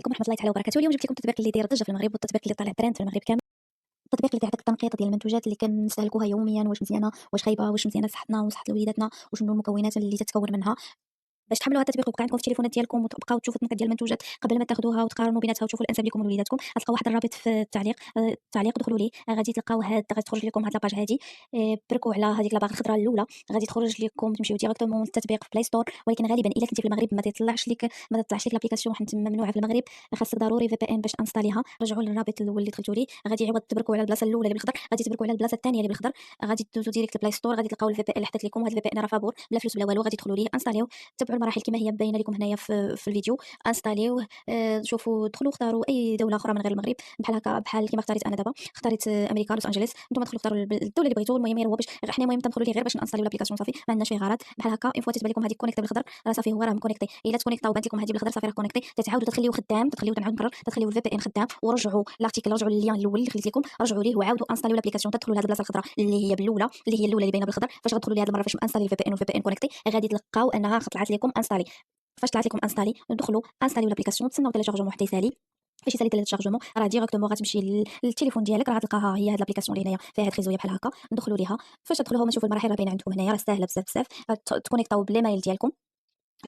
عليكم ورحمة الله تعالى وبركاته. اليوم جبت لكم التطبيق اللي داير ضجة في المغرب، والتطبيق اللي طالع ترند في المغرب كامل. التطبيق اللي كيعطيك التنقيط ديال المنتوجات اللي كنستهلكوها يوميا، واش مزيانة واش خايبة، واش مزيانة لصحتنا وصحة وليداتنا، وشنو المكونات اللي تتكون منها. باش تحملوا هذا التطبيق ويبقى عندكم في التليفونات ديالكم وتبقاو تشوفوا التنقيط ديال المنتوجات قبل ما تاخذوها وتقارنوا بيناتها وتشوفوا الانسب لكم ولوليداتكم، غتلقاو واحد الرابط في التعليق. التعليق دخلوا ليه، غادي تلقاو غادي تخرج لكم هاد لاباج هادي. بركوا على هذيك لاباغ الخضراء الاولى، غادي تخرج لكم تمشيو ديريكتومون للتطبيق في بلاي ستور. ولكن غالبا الا كنتي في المغرب ما تطلعش لك لابليكاسيون حيت ممنوعه في المغرب. خاصك ضروري في بي ان باش انستاليها. رجعوا للرابط الاول اللي دخلتوا ليه، غادي عوض تبركوا على البلاصه الاولى اللي بالخضر غادي تبركوا على البلاصه الثانيه اللي بالخضر. غادي تدوزوا ديريكت البلاي ستور، غادي تلقاو الفي بي ان اللي حطيت لكم. هذا الفي بي ان راه فابور بلا فلوس بلا والو، غادي تدخلوا ليه انستاليو. تبعوا المراحل كما هي باينه لكم هنايا في الفيديو. انستاليوه. شوفوا دخلوا اختاروا اي دوله اخرى من غير المغرب، بحال هكا بحال كيما اختاريت انا دابا. اختاريت امريكا لوس انجلوس. نتوما دخلوا اختاروا الدوله اللي بغيتوا. المهم غير هو باش حنا المهم تدخلوا ليه غير باش نانستاليو لابليكاسيون صافي، ما عندناش فيه غرض. بحال هكا اون فوا تتبان لكم هذيك كونيكتي بالخضر راه صافي هو راه مكونيكتي. الا تكونيكتا وبانت لكم هذه بالخضر صافي راه كونيكتي. تتعاودوا تخليوه خدام، تنعاود نكرر، تخليو الفي بي ان خدام ورجعوا لارتيكل، رجعوا لللين الاول اللي خليت لكم، رجعوا ليه وعاودوا انستاليو لابليكاسيون. تدخلوا لهاد البلاصه الخضراء اللي هي بالاولى، اللي باينه بالخضر. فاش غتدخلوا لهاد المره فاش انستالي الفي بي ان والفي بي ان كونيكتي غادي تلقاو انها طلعت لكم انستالي. فاش طلعت لكم انستالي ندخلوا انستاليو لابليكاسيون، تسناو تيليشارجمون حتى يسالي. فاش يسالي التيليشارجمون راه ديريكتومون غتمشي للتليفون ديالك، راه غتلقاها هي هاد لابليكاسيون اللي هنايا فيها هاد خيزويه بحال هكا. ندخلوا ليها. فاش تدخلوا هما تشوفوا المراحل راه باينه عندكم هنايا، راه ساهله بزاف بزاف. تكونيكطاو بالايميل ديالكم،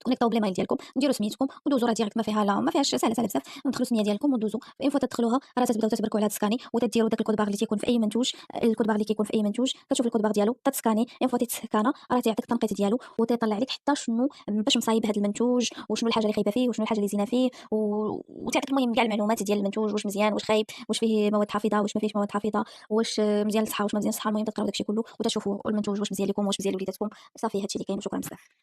تكونيكطاو بالايميل ديالكم، نديروا سميتكم ودوزوا. راه ديريكت ما فيها لا ما فيهاش، سهله سهله بزاف. ندخلوا السميه ديالكم ودوزوا. فين فوا تدخلوها راه تبداو تتبركوا على هاد السكاني وتديروا داك الكود باغ اللي تيكون في اي منتوج. الكود باغ اللي كيكون في اي منتوج كتشوف الكود باغ ديالو تتسكاني. فين فوا تتسكانا راه تيعطيك التنقيط ديالو وتيطلع لك حتى شنو باش مصايب هذا المنتوج، وشنو الحاجه اللي خايبه فيه وشنو الحاجه اللي زينه فيه وتعطيك المهم كاع المعلومات ديال المنتوج، واش مزيان واش خايب، واش فيه مواد حافظه واش ما فيهش مواد حافظه، واش مزيان للصحه واش ما مزيان للصحه. المهم تقراو داكشي كله وتشوفوا المنتوج واش مزيان لكم واش مزيان لوليداتكم. صافي هادشي اللي كاين وشكرا بزاف.